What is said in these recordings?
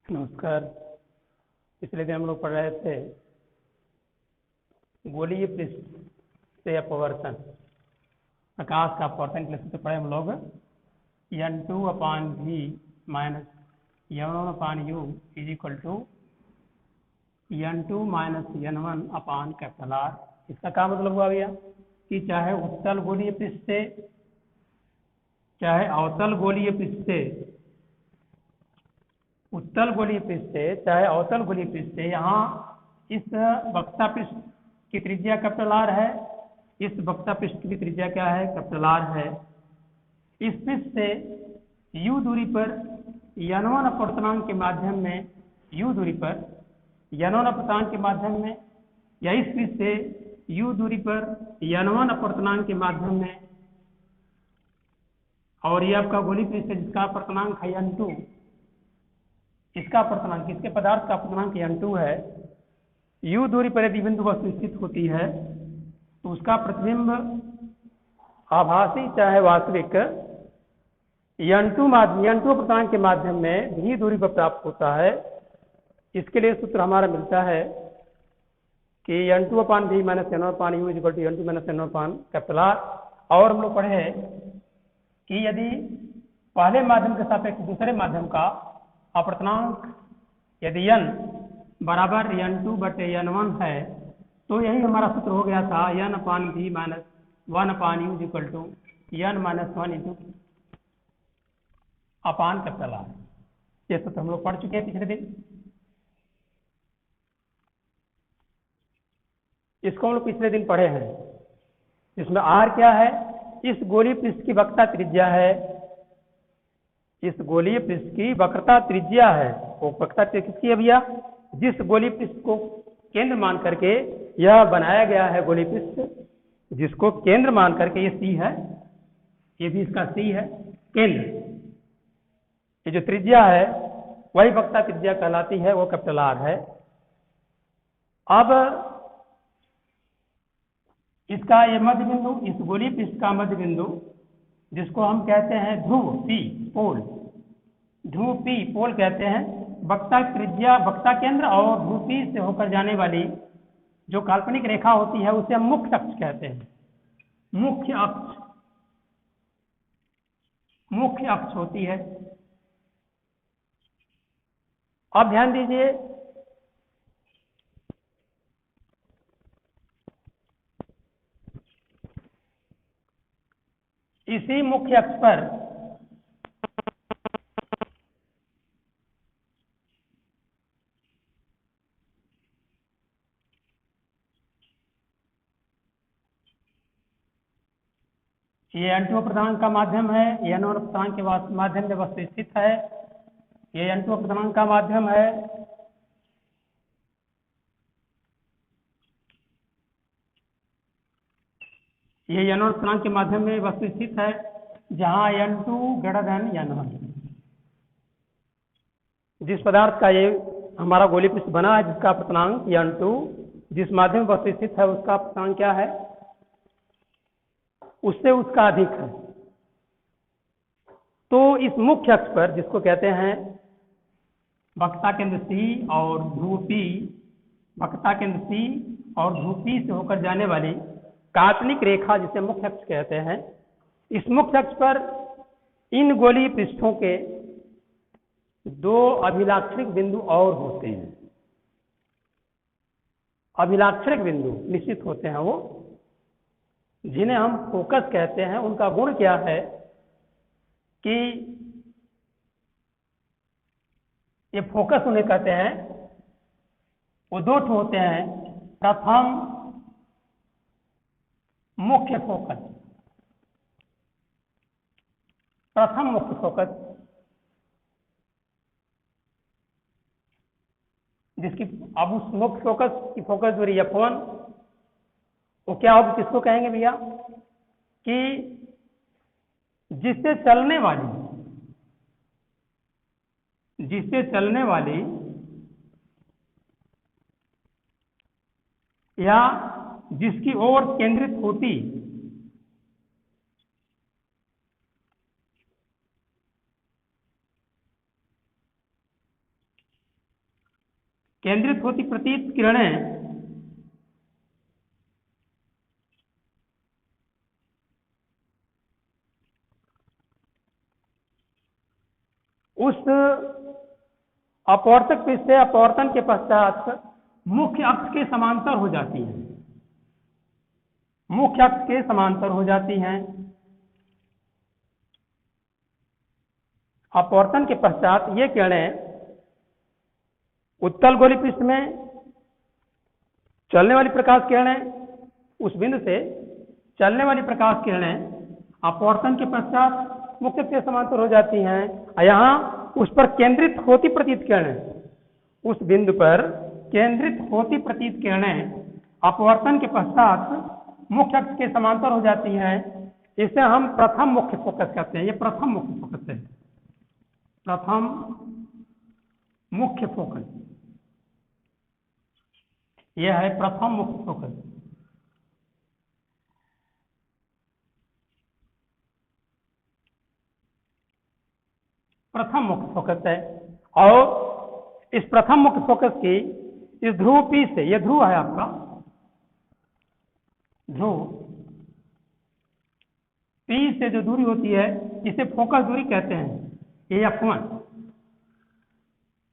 नमस्कार। पिछले दिन हम लोग पढ़ रहे थे गोलीय पृष्ठ से अपवर्तन, प्रकाश का अपवर्तन के लिए पढ़े हम लोग n2/v minus n1/u is equal to n2 minus n1/R। इसका क्या मतलब हुआ भैया कि चाहे उत्तल गोलीय पृष्ठ से चाहे अवतल गोलीय पृष्ठ से, उत्तल गोलीय पृष्ठ से चाहे अवतल गोलीय पृष्ठ से, यहाँ इस वक्ता पृष्ठ की त्रिज्या R है, इस वक्ता पृष्ठ की त्रिज्या क्या है? R है। इस पृष्ठ से u दूरी पर n1 अपवर्तनांक के माध्यम में, u दूरी पर n1 अपवर्तनांक के माध्यम में, या इस पृष्ठ से u दूरी पर n1 अपवर्तनांक के माध्यम में, और ये आपका गोलीय पृष्ठ है जिसका अपवर्तनांक है n2, इसका अपवर्तनांक, इसके पदार्थ का अपवर्तनांक n2 है। u दूरी पर यदि बिंदु वस्तु स्थित होती है तो उसका प्रतिबिंब आभासी चाहे वास्तविक n2 अपवर्तनांक के माध्यम में v दूरी पर प्राप्त होता है। इसके लिए सूत्र हमारा मिलता है कि n2/v minus n1/u is equal to n2 minus n1/R। और हम लोग पढ़े हैं कि यदि पहले माध्यम के सापेक्ष दूसरे माध्यम का अपवर्तनांक यदि n बराबर n2/n1 है तो यही हमारा सूत्र हो गया था n/v minus 1/u is equal to n minus 1 into R। ये सूत्र हम लोग पढ़ चुके हैं पिछले दिन। इसको हम लोग पिछले दिन पढ़े हैं। इसमें R क्या है? इस गोलीय पृष्ठ की वक्रता त्रिज्या है, इस गोलीय पृष्ठ की वक्रता त्रिज्या है। वो वक्रता त्रिज्या किसकी है भैया? जिस गोलीय पृष्ठ को केंद्र मान करके यह बनाया गया है गोलीय पृष्ठ, जिसको केंद्र मान करके ये C है, ये भी इसका C है केंद्र, ये जो त्रिज्या है वही वक्रता त्रिज्या कहलाती है, वो R है। अब इसका ये मध्य बिंदु, इस गोलीय पृष्ठ का मध्य बिंदु जिसको हम कहते हैं ध्रुव P पोल, ध्रुव P पोल कहते हैं। वक्रता त्रिज्या, वक्रता केंद्र और ध्रुव P से होकर जाने वाली जो काल्पनिक रेखा होती है उसे हम मुख्य अक्ष कहते हैं। मुख्य अक्ष, मुख्य अक्ष होती है। अब ध्यान दीजिए, इसी मुख्य अक्ष पर ये n2 अपवर्तनांक का माध्यम है, ये n1 अपवर्तनांक के माध्यम में वस्तु स्थित है, ये n2 अपवर्तनांक का माध्यम है। ये n1 अपवर्तनांक के माध्यम में वस्तु स्थित है जहां n2 ग्रेटर देन n1। जिस पदार्थ का ये हमारा गोलीय पृष्ठ बना है जिसका अपवर्तनांक n2, जिस माध्यम में वस्तु स्थित है उसका अपवर्तनांक क्या है? उससे उसका अधिक है। तो इस मुख्य अक्ष पर जिसको कहते हैं वक्रता केंद्र C और ध्रुव P, वक्रता केंद्र C और ध्रुव P से होकर जाने वाली काल्पनिक रेखा जिसे मुख्य अक्ष कहते हैं, इस मुख्य अक्ष पर इन गोलीय पृष्ठों के दो अभिलाक्षणिक बिंदु और होते हैं। अभिलाक्षणिक बिंदु निश्चित होते हैं, वो जिन्हें हम फोकस कहते हैं। उनका गुण क्या है कि ये फोकस उन्हें कहते हैं, वो दो ठो होते हैं। प्रथम मुख्य फोकस, प्रथम मुख्य फोकस जिसकी, अब उस मुख्य फोकस की फोकस दूरी f1, वो क्या होगी, किसको कहेंगे भैया? कि जिससे चलने वाली या जिसकी ओर केंद्रित होती केंद्रित होती प्रतीत किरणें उस अपवर्तक पृष्ठ से अपवर्तन के पश्चात मुख्य अक्ष के समांतर हो जाती हैं, मुख्य अक्ष के समांतर हो जाती हैं। अपवर्तन के पश्चात ये किरणें उत्तल गोलीय पृष्ठ में चलने वाली प्रकाश किरणें, उस बिंदु से चलने वाली प्रकाश किरणें अपवर्तन के पश्चात मुख्य अक्ष के समांतर हो जाती हैं। यहाँ उस पर केंद्रित होती प्रतीत किरणें, उस बिंदु पर केंद्रित होती प्रतीत किरणें अपवर्तन के पश्चात मुख्य अक्ष के समांतर हो जाती हैं। इसे हम प्रथम मुख्य फोकस कहते हैं। ये प्रथम मुख्य फोकस है, प्रथम मुख्य फोकस, यह है प्रथम मुख्य फोकस। प्रथम मुख्य फोकस है। और इस प्रथम मुख्य फोकस की इस ध्रुव P से, यह ध्रुव है आपका ध्रुव P से जो दूरी होती है इसे फोकस दूरी कहते हैं। ये F1,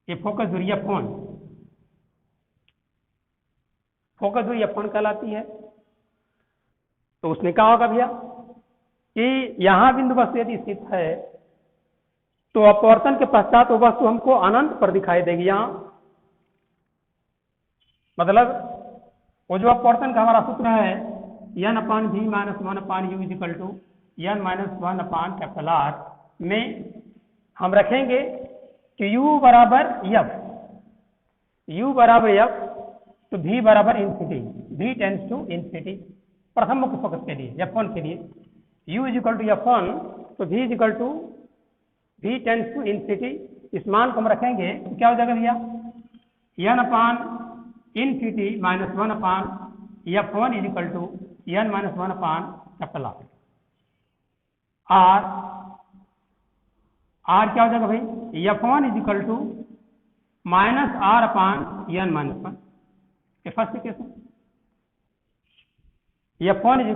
ये फोकस दूरी F1, फोकस दूरी F1 कहलाती है। तो उसने कहा होगा भैया कि यहां बिंदु वस्तु यदि स्थित है तो अपवर्तन के पश्चात वो वस्तु हमको अनंत पर दिखाई देगी। यहां मतलब वो जो अपवर्तन का हमारा सूत्र है n/v - 1/u = n - 1/R में हम रखेंगे कि u बराबर f, u बराबर f तो v बराबर infinity, v tends to infinity. प्रथम मुख्य फोकस के लिए F1 के लिए u = F1 तो v टेंड्स टू इंफिनिटी। इस मान को हम रखेंगे तो क्या हो जाएगा भैया n/∞ - 1/F1 = n - 1/R। R क्या हो जाएगा भाई F1 = -R/n-1। ये फर्स्ट इक्वेशन, F1 =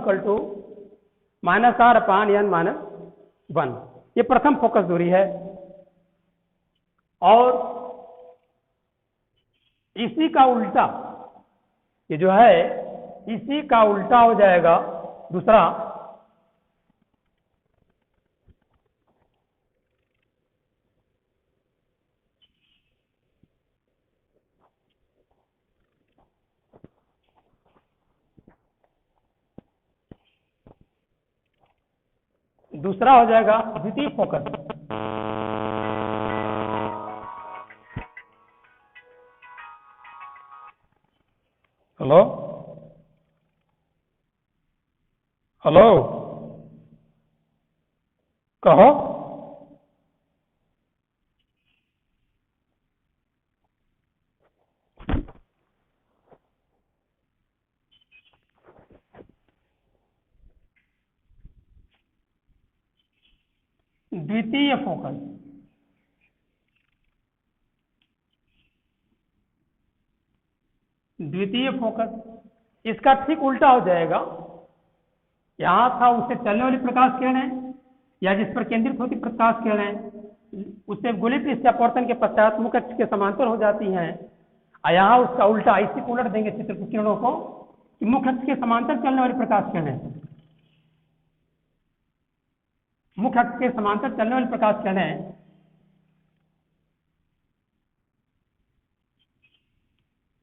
-R/n-1। ये प्रथम फोकस दूरी है। और इसी का उल्टा, ये जो है इसी का उल्टा हो जाएगा दूसरा, दूसरा हो जाएगा द्वितीय फोकस। हेलो हेलो कहो। द्वितीय फोकस, द्वितीय फोकस इसका ठीक उल्टा हो जाएगा। यहां था उससे चलने वाली प्रकाश किरणें या जिस पर केंद्रित होती प्रकाश किरणें उससे गोलीय पृष्ठ से अपवर्तन के पश्चात मुख्य अक्ष के समांतर हो जाती हैं। यहाँ उसका उल्टा, इसी को उलट देंगे चित्र किरणों को कि मुख्य अक्ष के समांतर चलने वाली प्रकाश किरणें, मुख्य अक्ष के समांतर चलने वाली प्रकाश किरणें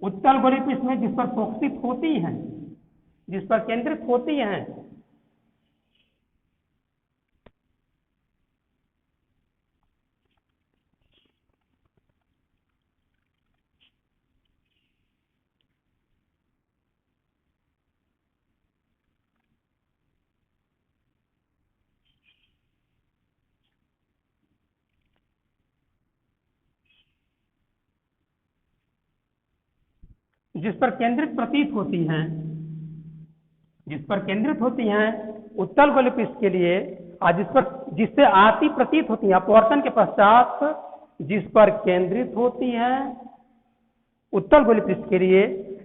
उत्तल गोलीय पृष्ठ में जिस पर फोकसित होती हैं, जिस पर केंद्रित होती हैं, जिस पर केंद्रित प्रतीत होती हैं, जिस पर केंद्रित होती हैं उत्तल गोलीय पृष्ठ के लिए, और जिससे आती प्रतीत होती हैं अपवर्तन के पश्चात जिस पर केंद्रित होती हैं उत्तल गोलीय पृष्ठ के लिए,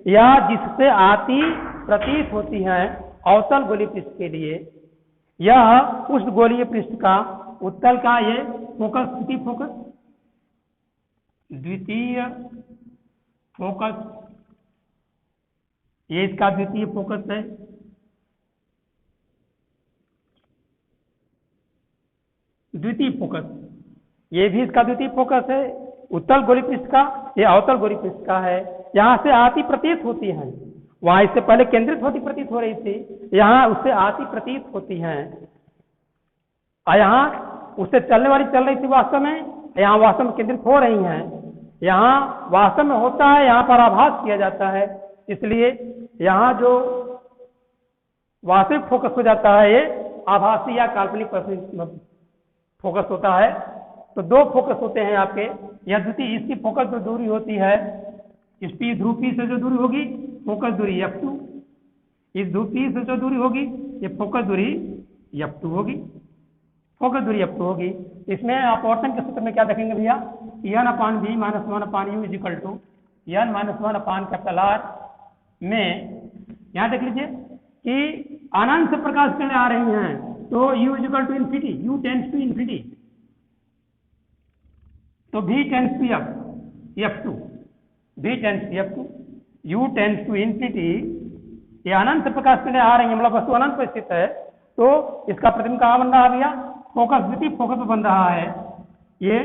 या जिससे आती प्रतीत होती है अवतल गोलीय पृष्ठ के लिए, यह उस गोलीय पृष्ठ का उत्तल का ये फोकस, द्वितीय फोकस, द्वितीय फोकस, ये इसका द्वितीय फोकस है। द्वितीय फोकस, ये भी इसका द्वितीय फोकस है, उत्तल गोलीय पृष्ठ का, ये अवतल गोलीय पृष्ठ का है। यहाँ से आती प्रतीत होती है, वहां इससे पहले केंद्रित होती प्रतीत हो रही थी, यहाँ उससे आती प्रतीत होती है, और यहाँ उससे चलने वाली चल रही थी वास्तव में, यहाँ वास्तव में केंद्रित हो रही हैं। यहाँ वास्तव में होता है, यहाँ पर आभास किया जाता है, इसलिए यहाँ जो वास्तविक फोकस हो जाता है ये आभासी या काल्पनिक फोकस होता है। तो दो फोकस होते हैं आपके यहाँ। द्वितीय, इसकी फोकस जो दूरी होती है, इस पी ध्रुव पी से जो दूरी होगी फोकस दूरी f2, इस ध्रुव पी से जो दूरी होगी ये फोकस दूरी f2 होगी, फोकस दूरी f2 होगी। इसमें अपवर्तन के सूत्र में क्या देखेंगे भैया, n/v - 1/u = n-1/R में यहाँ देख लीजिए कि अनंत से प्रकाश किरणें आ रही हैं, तो u = infinity, u tends to infinity, तो v tends to f2, v tends to f2, u tends to infinity. ये अनंत से प्रकाश किरणें आ रही हैं, मतलब वस्तु अनंत पर स्थित है, तो इसका प्रतिबिंब कहाँ बन रहा है भैया, फोकस, द्वितीय फोकस पर बन रहा है। ये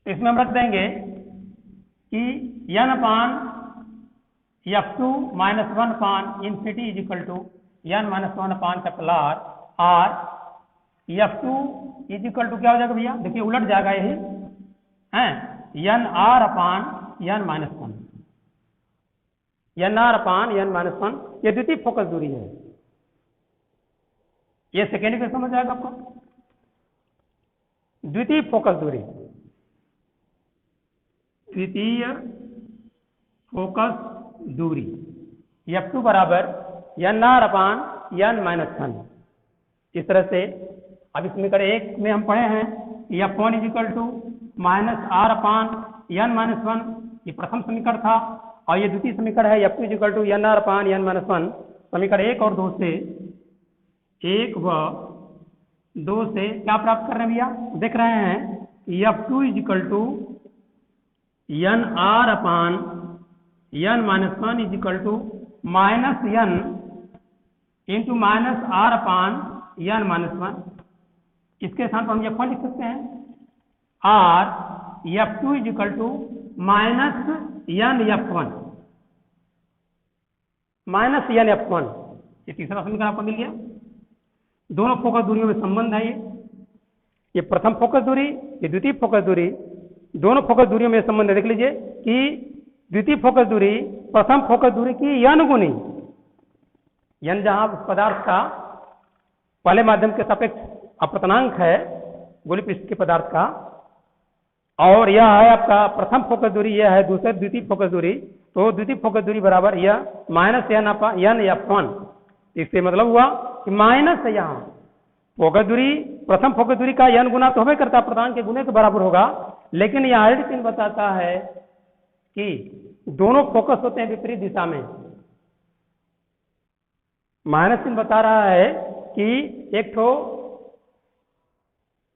इसमें हम रख देंगे कि n/f2 - 1/infinity = n-1/R, और f2 = क्या हो जाएगा भैया, देखिए उलट जाएगा यही है, nR/n-1, nR/n-1, ये द्वितीय फोकस दूरी है। ये सेकेंड में समझ आएगा आपको, द्वितीय फोकस दूरी, द्वितीय फोकस दूरी f2 = nR/n-1। इस तरह से अब समीकरण 1 में हम पढ़े हैं f1 = -R/n-1, ये प्रथम समीकरण था, और ये द्वितीय समीकरण है f2 = nR/n-1। समीकरण 1 और 2 से, 1 व 2 से क्या प्राप्त कर रहे हैं भैया, देख रहे हैं f2 = nR/n-1 -n × -R/n-1। इसके स्थान पर हम f1 लिख सकते हैं, और f2 = -nF1, ये तीसरा समीकरण आपको मिल गया। दोनों फोकस दूरियों में संबंध है, ये प्रथम फोकस दूरी, ये द्वितीय फोकस दूरी, दोनों फोकस दूरियों में संबंध है। देख लीजिए कि द्वितीय फोकस दूरी प्रथम फोकस दूरी की n गुनी, n जहां पदार्थ का पहले माध्यम के सापेक्ष अपवर्तनांक है गोलीय पृष्ठ के पदार्थ का, और यह है आपका प्रथम फोकस दूरी, यह है दूसरे द्वितीय फोकस दूरी, तो द्वितीय फोकस दूरी बराबर यह -n/n/f1। इससे मतलब हुआ कि माइनस है, यहाँ फोकस दूरी, प्रथम फोकस दूरी का n गुना तो हमें करता अपवर्तनांक के गुने के बराबर होगा, लेकिन यह ऋण चिन्ह बताता है कि दोनों फोकस होते हैं विपरीत दिशा में। माइनस चिन्ह बता रहा है कि एक तो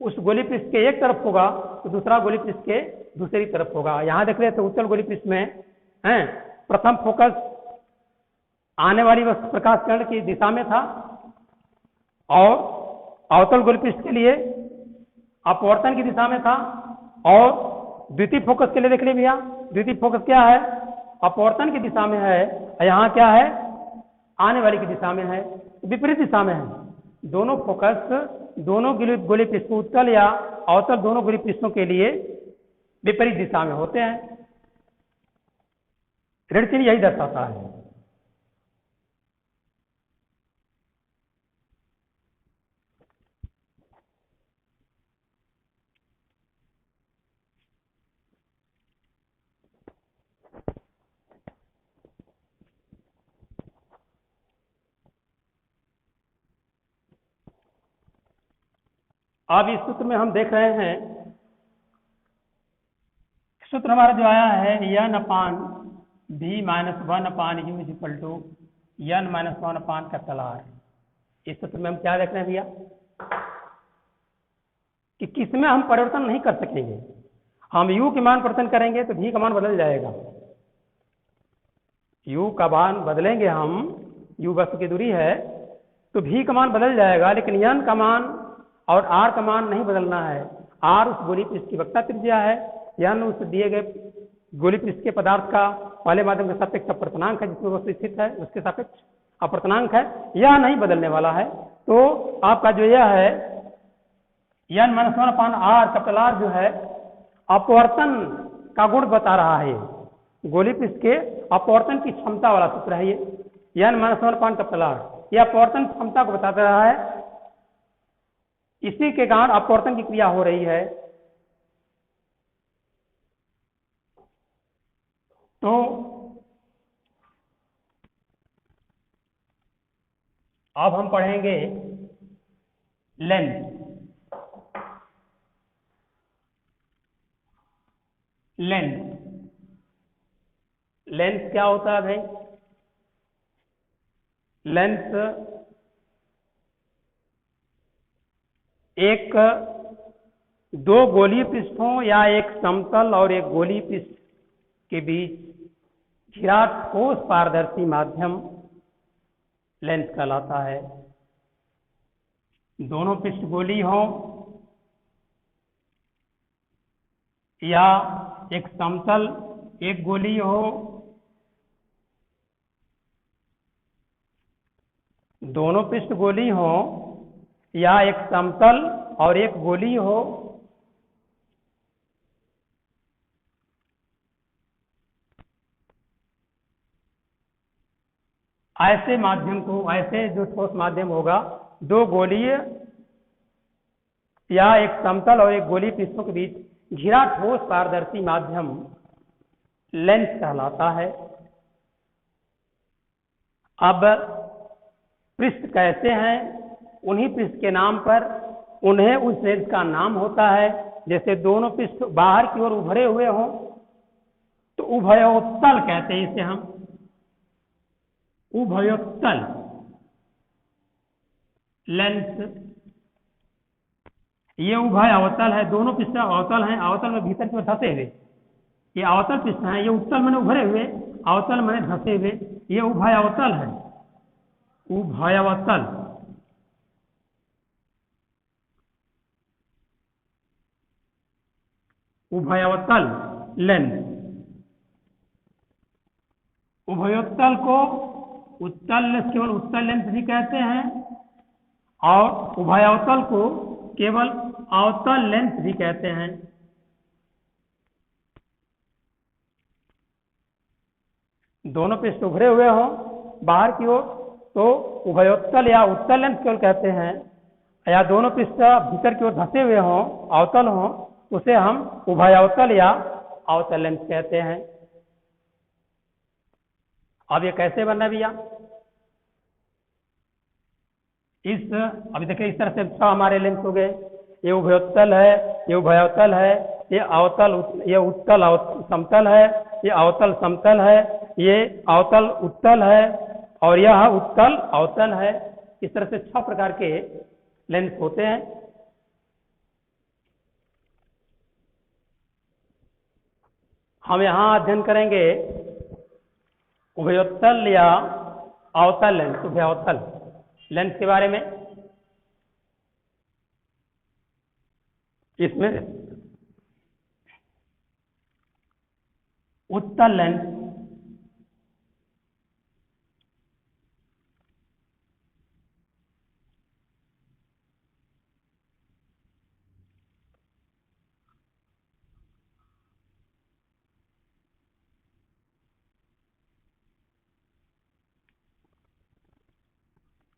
उस गोलीय पृष्ठ के एक तरफ होगा, तो दूसरा गोलीय पृष्ठ के दूसरी तरफ होगा। यहाँ देख रहे थे उत्तल गोलीय पृष्ठ में है प्रथम फोकस आने वाली प्रकाश किरण की दिशा में था, और अवतल गोलीय पृष्ठ के लिए अपवर्तन की दिशा में था, और द्वितीय फोकस के लिए देख लीजिए भैया, द्वितीय फोकस क्या है, अपवर्तन की दिशा में है, यहाँ क्या है, आने वाली की दिशा में है, विपरीत दिशा में है। दोनों फोकस दोनों गोलीय पृष्ठ, उत्तल या अवतल, दोनों गोलीय पृष्ठों के लिए विपरीत दिशा में होते हैं। ऋण चिन्ह यही दर्शाता है। अब इस सूत्र में हम देख रहे हैं सूत्र हमारा जो आया है n upon v minus 1 upon u is equal to n minus 1 upon capital R। इस सूत्र में हम क्या देख रहे हैं भैया कि किसमें हम परिवर्तन नहीं कर सकेंगे। हम u के मान परिवर्तन करेंगे तो v का मान बदल जाएगा। u का मान बदलेंगे हम, u वस्तु की दूरी है तो v का मान बदल जाएगा, लेकिन n का मान और r का मान नहीं बदलना है। r उस गोली पृष्ठ की वक्रता त्रिज्या है, n उस दिए गए गोली पृष्ठ के पदार्थ का पहले माध्यम के सापेक्ष अपवर्तनांक है जिसमें वस्तु स्थित है, उसके सापेक्ष अपवर्तनांक है, यह नहीं बदलने वाला है। तो आपका जो यह है n माइनस 1 अपान r कैपिटल R जो है अपवर्तन का गुण बता रहा है। गोली पृष्ठ के अपवर्तन की क्षमता वाला सूत्र है ये n minus 1 upon capital R, यह अपवर्तन क्षमता को बताता रहा है। इसी के कारण अपवर्तन की क्रिया हो रही है। तो अब हम पढ़ेंगे लेंथ। लेंथ क्या होता है भाई? लेंथ एक दो गोलीय पृष्ठों या एक समतल और एक गोलीय पृष्ठ के बीच घिरा ठोस पारदर्शी माध्यम लेंथ कहलाता है। दोनों पृष्ठ गोली हो या एक समतल एक गोली हो, दोनों पृष्ठ गोली हो या एक समतल और एक गोली हो, ऐसे माध्यम को, ऐसे जो ठोस माध्यम होगा दो गोलीय या एक समतल और एक गोलीय पृष्ठों के बीच घिरा ठोस पारदर्शी माध्यम लेंस कहलाता है। अब पृष्ठ कैसे हैं, उन्हीं पृष्ठ के नाम पर उन्हें उस लेंस का नाम होता है। जैसे दोनों पृष्ठ बाहर की ओर उभरे हुए हों तो उभयोत्तल कहते हैं इसे हम, उभयोत्तल लेंस। ये उभय अवतल है, दोनों पृष्ठ अवतल हैं, अवतल में भीतर की ओर धंसे हुए, ये अवतल पृष्ठ हैं। ये उत्तल मैंने उभरे हुए, अवतल मैंने धंसे हुए, ये उभय अवतल है, उभय अवतल। उभय अवतल लेंस। उभयोत्तल को उत्तल लेंस, केवल उत्तल लेंस भी कहते हैं, और उभयावतल को केवल अवतल लेंस भी कहते हैं। दोनों पृष्ठ उभरे हुए हों बाहर की ओर तो उभयोत्तल या उत्तल लेंस केवल कहते हैं, या दोनों पृष्ठ भीतर की ओर धंसे हुए हों अवतल हों उसे हम उभयावतल या अवतल लेंस कहते हैं। अब ये कैसे बनना भैया? अभी देखिए इस तरह से छह हमारे लेंस हो गए। ये उभयोत्तल है, ये उभयावतल है, ये अवतल, ये उत्तल समतल है, ये अवतल समतल है, ये अवतल उत्तल है और यह उत्तल अवतल है। इस तरह से 6 प्रकार के लेंस होते हैं। हम यहाँ अध्ययन करेंगे उभयोत्तल या अवतल लेंस, उभयावतल लेंस के बारे में। इसमें उत्तल लेंस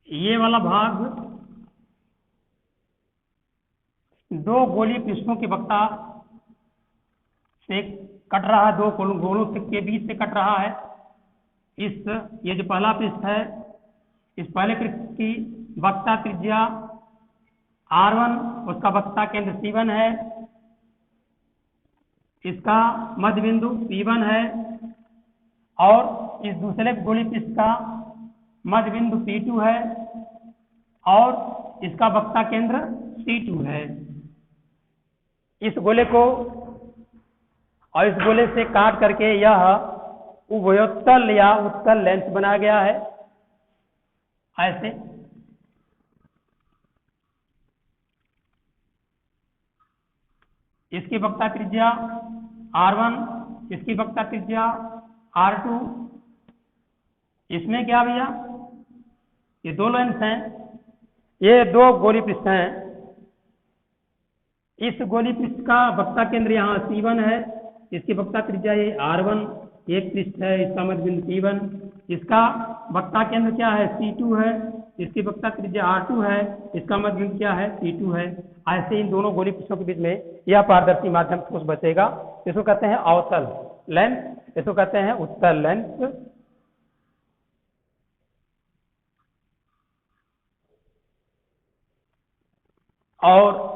ये वाला भाग दो गोलीय पृष्ठों की वक्रता से कट रहा है, दो गोलों के बीच से कट रहा है। ये जो पहला पृष्ठ है, इस पहले पृष्ठ की वक्रता त्रिज्या R1, उसका वक्रता केंद्र C1 है। इसका मध्य बिंदु P1 है और इस दूसरे गोली पृष्ठ का मध्य बिंदु P2 है और इसका वक्ता केंद्र C2 है। इस गोले को और इस गोले से काट करके यह उभयोत्तल या उत्तल लेंस बनाया गया है। ऐसे इसकी वक्ता त्रिज्या R1, इसकी वक्ता त्रिज्या R2। इसमें क्या भैया, ये दो लेंस हैं, ये दो गोली पृष्ठ हैं। इस गोली पृष्ठ का वक्ता केंद्र यहाँ C1 है, इसकी वक्ता त्रिज्या ये R1 एक पृष्ठ है, इसका मध्य बिंदु P1। इसका वक्ता केंद्र क्या है, C2 है, इसकी वक्ता त्रिज्या R2 है, इसका मध्य बिंदु क्या है, P2 है। ऐसे इन दोनों गोली पृष्ठों के बीच में यह पारदर्शी माध्यम ठोस बचेगा। इसको कहते हैं अवतल लेंस, इसको कहते हैं उत्तल लेंस। और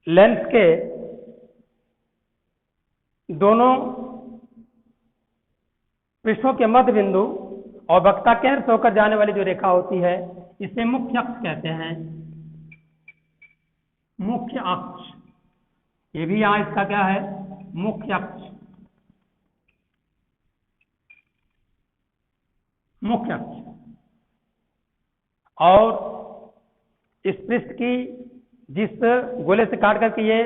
लेंस के दोनों पृष्ठों के मध्य बिंदु और वक्ता केंद्र से होकर जाने वाली जो रेखा होती है इसे मुख्य अक्ष कहते हैं। मुख्य अक्ष, ये भी यहां इसका क्या है, मुख्य अक्ष। मुख्य अक्ष। और इस पृष्ठ की, जिस गोले से काट करके ये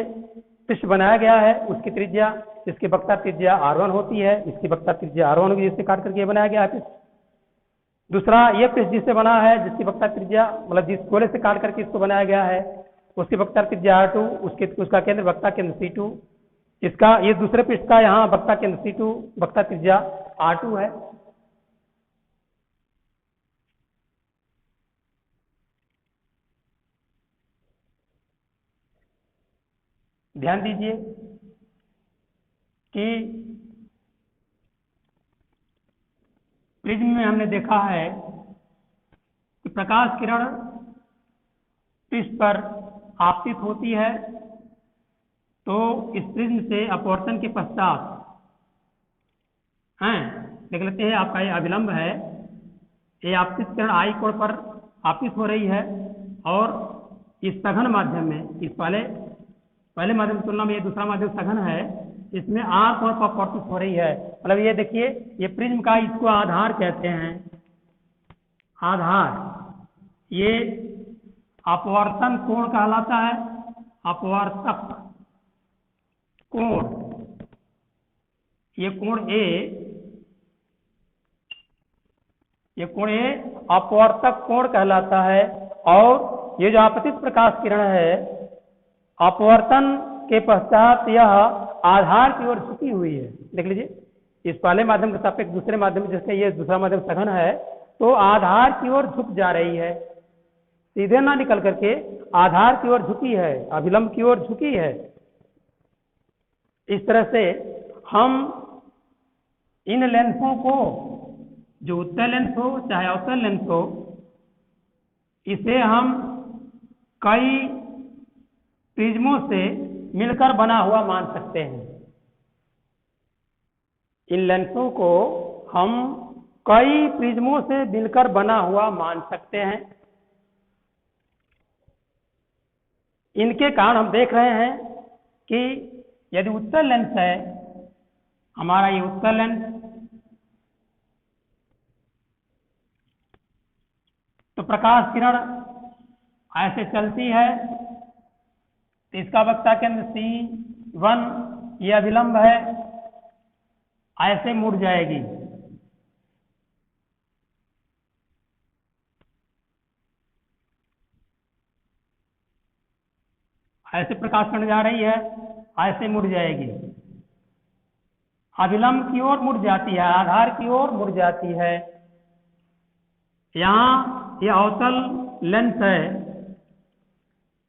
पृष्ठ बनाया गया है उसकी त्रिज्या, इसकी वक्ता त्रिज्या R1 होती है, इसकी वक्ता त्रिज्या R1 होगी, जिससे काट करके ये बनाया गया है पृष्ठ। दूसरा ये पृष्ठ जिससे बना है, जिसकी वक्ता त्रिज्या, मतलब जिस गोले से काट करके इसको बनाया गया है उसकी वक्ता त्रिज्या R2, उसका केंद्र वक्ता केंद्र C2। इसका, ये दूसरे पृष्ठ का यहाँ वक्ता केंद्र C2, वक्ता त्रिज्या R2 है। ध्यान दीजिए कि प्रिज्म में हमने देखा है कि प्रकाश किरण पृष्ठ पर आपतित होती है तो इस प्रिज्म से अपवर्तन के पश्चात देख लेते हैं, आपका ये अभिलंब है, ये आपतित किरण I कोण पर आपतित हो रही है और इस सघन माध्यम में, इस पहले माध्यम की तुलना में ये दूसरा माध्यम सघन है, इसमें R कोण पर अपवर्तित हो रही है। मतलब ये देखिए, ये प्रिज्म का, इसको आधार कहते हैं, आधार। ये अपवर्तन कोण कहलाता है, अपवर्तक कोण। ये कोण A, ये कोण A अपवर्तक कोण कहलाता है। और ये जो आपतित प्रकाश किरण है, अपवर्तन के पश्चात यह आधार की ओर झुकी हुई है। देख लीजिए, इस पहले माध्यम के सापेक्ष दूसरे माध्यम, जिससे ये दूसरा माध्यम सघन है, तो आधार की ओर झुक जा रही है, सीधे ना निकल करके आधार की ओर झुकी है, अभिलंब की ओर झुकी है। इस तरह से हम इन लेंसों को, जो उत्तल लेंस हो चाहे अवतल लेंस हो, इसे हम कई प्रिज्मों से मिलकर बना हुआ मान सकते हैं। इन लेंसों को हम कई प्रिज्मों से मिलकर बना हुआ मान सकते हैं। इनके कारण हम देख रहे हैं कि यदि उत्तल लेंस है, हमारा ये उत्तल लेंस, तो प्रकाश किरण ऐसे चलती है, तो इसका वक्ता केंद्र C1, ये अभिलंब है, ऐसे मुड़ जाएगी। ऐसे प्रकाश किरण जा रही है, ऐसे मुड़ जाएगी, अभिलंब की ओर मुड़ जाती है, आधार की ओर मुड़ जाती है। यहाँ यह अवतल लेंस है,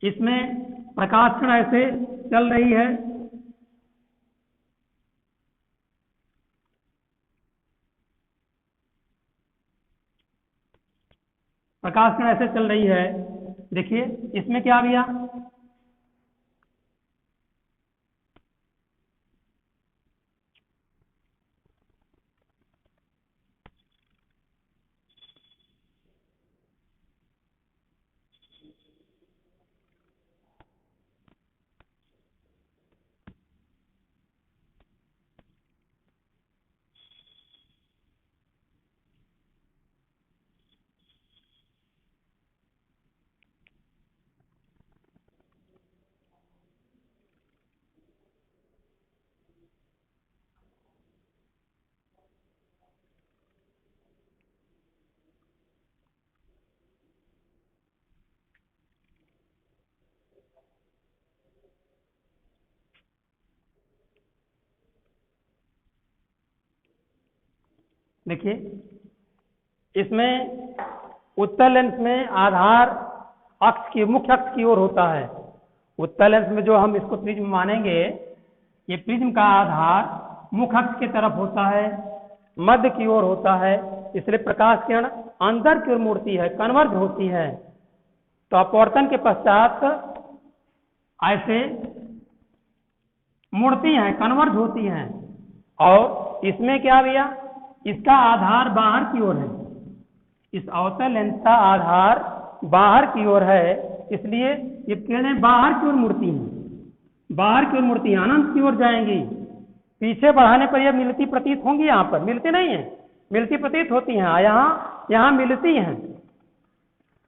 इसमें प्रकाश किरण ऐसे चल रही है, प्रकाश किरण ऐसे चल रही है। देखिए इसमें क्या भैया, देखिए, इसमें उत्तल लेंस में आधार अक्ष की मुख्य अक्ष की ओर होता है। उत्तल लेंस में जो हम इसको प्रिज्म मानेंगे, ये प्रिज्म का आधार मुख्य अक्ष की तरफ होता है, मध्य की ओर होता है, इसलिए प्रकाश किरण अंदर की ओर मुड़ती है, कन्वर्ज होती है। तो अपवर्तन के पश्चात ऐसे मुड़ती हैं, कन्वर्ज होती हैं। और इसमें क्या भैया, इसका आधार बाहर की ओर है, इस अवतल लेंस का आधार बाहर की ओर है, इसलिए ये किरणें बाहर की ओर मुड़ती हैं, बाहर की ओर मुड़ती हैं, अनंत की ओर जाएंगी। पीछे बढ़ाने पर यह मिलती प्रतीत होंगी, यहाँ पर मिलती नहीं है, मिलती प्रतीत होती हैं, यहाँ मिलती हैं।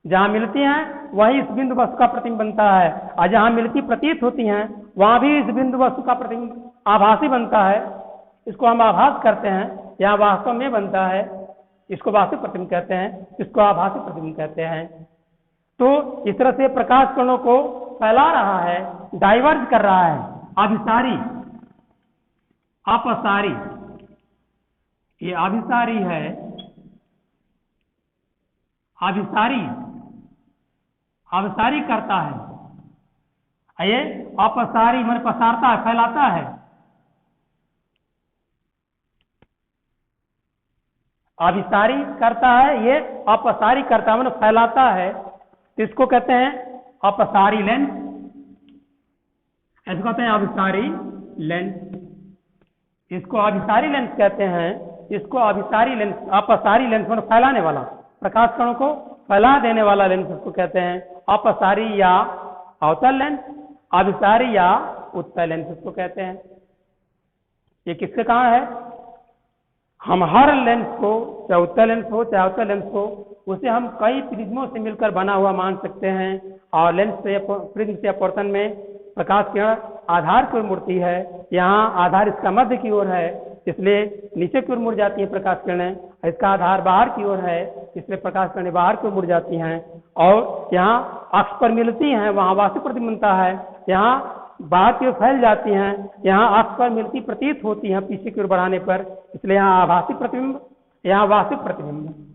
जहाँ मिलती हैं वही इस बिंदु वस्तु का प्रतिबिंब बनता है, और जहाँ मिलती प्रतीत होती हैं वहाँ भी इस बिंदु वस्तु का प्रतिबिंब आभासी बनता है। इसको हम आभास करते हैं, यहाँ वास्तव में बनता है, इसको वास्तविक प्रतिबिंब कहते हैं, इसको आभासी प्रतिबिंब कहते हैं। तो इस तरह से प्रकाश कणों को फैला रहा है, डाइवर्ज कर रहा है, अभिसारी अपसारी, ये अभिसारी है, अभिसारी अभिसारी करता है, ये अपसारी मन पसारता है, फैलाता है। अभिसारी करता है, ये अपसारी करता है, मतलब फैलाता है। तो इसको कहते हैं अपसारी लेंस, इसको कहते हैं अभिसारी लेंस, इसको अभिसारी लेंस कहते हैं। इसको अभिसारी लेंस, अपसारी लेंस मतलब फैलाने वाला, प्रकाश कणों को फैला देने वाला लेंस इसको कहते हैं। अपसारी या अवतल लेंस, अभिसारी या उत्तल लेंस इसको कहते हैं। ये किसके कारण है? हम हर लेंस को, चाहे उत्तल लेंस हो चाहे अवतल लेंस हो, उसे हम कई प्रिज्मों से मिलकर बना हुआ मान सकते हैं। और लेंस से प्रिज्म से अपवर्तन में प्रकाश किरण आधार की ओर मुड़ती है, यहाँ आधार इसका मध्य की ओर है, इसलिए नीचे की ओर मुड़ जाती है प्रकाश किरणें। इसका आधार बाहर की ओर है, इसलिए प्रकाश किरणें बाहर की ओर मुड़ जाती हैं। और यहाँ अक्ष पर मिलती हैं, वहाँ वास्तविक प्रतिबिंब बनता है। यहाँ बाहर की ओर फैल जाती हैं, यहाँ अक्ष पर मिलती प्रतीत होती हैं पीछे की ओर बढ़ाने पर, इसलिए यहाँ आभासी प्रतिबिंब, यहाँ वास्तविक प्रतिबिंब,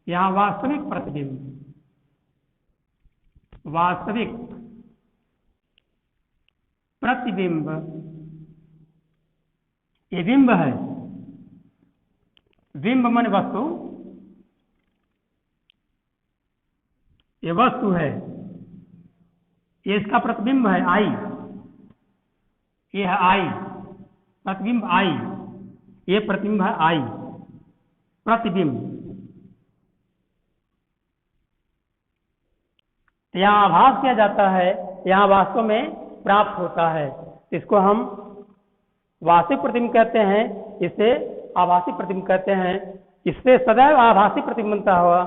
यहाँ वास्तविक प्रतिबिंब, वास्तविक प्रतिबिंब, ये बिंब है। बिंब मन वस्तु, ये वस्तु है, ये इसका प्रतिबिंब है आई, ये है आई, प्रतिबिंब आई, ये प्रतिबिंब है आई, प्रतिबिंब। यहाँ आभास किया जाता है, यहाँ वास्तव में प्राप्त होता है। इसको हम वास्तविक प्रतिबिंब कहते हैं, इसे आभासी प्रतिबिंब कहते हैं। इससे सदैव आभासी प्रतिबिंब बनता हुआ,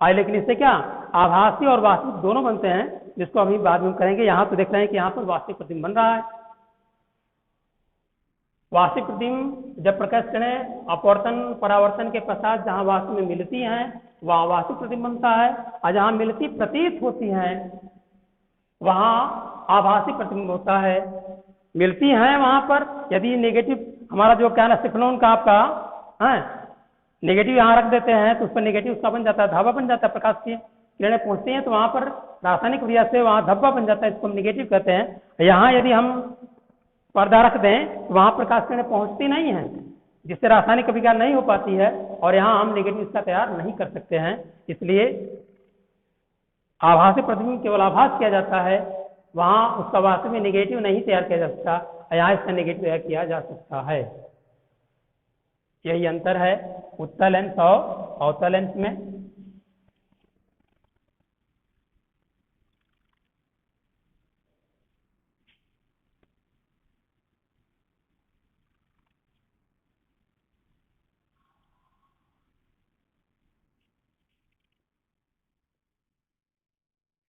लेकिन इससे क्या आभासी और वास्तविक दोनों बनते हैं, जिसको अभी बाद में करेंगे। यहाँ तो देख रहे हैं कि यहाँ पर वास्तविक प्रतिबिंब बन रहा है। वास्तविक प्रतिबिंब जब प्रकाश किरणें अपवर्तन परावर्तन के पश्चात जहाँ वास्तव में मिलती हैं वहाँ वास्तविक प्रतिबिंब बनता है, और जहाँ मिलती प्रतीत होती हैं वहाँ आभासी प्रतिबिंब होता है। मिलती हैं वहाँ पर यदि नेगेटिव, हमारा जो क्या ना सिक्लोन का आपका है, नेगेटिव यहाँ रख देते हैं तो उस पर नेगेटिव उसका बन जाता है, धब्बा बन जाता है। प्रकाश की किरणें पहुँचती हैं तो वहाँ पर रासायनिक क्रिया से वहाँ धब्बा बन जाता है, इसको हम नेगेटिव कहते हैं। यहाँ यदि हम पर्दा रख दें तो वहाँ प्रकाश किरणें पहुँचती नहीं हैं, जिससे रासायनिक अभिक्रिया नहीं हो पाती है, और यहाँ हम नेगेटिव इसका तैयार नहीं कर सकते हैं। इसलिए आभासी प्रतिबिंब केवल आभास किया जाता है, वहाँ उसका वास्तव में नेगेटिव नहीं तैयार किया जा सकता, यहाँ इसका नेगेटिव तैयार किया जा सकता है। यही अंतर है उत्तल लेंस और अवतल लेंस में।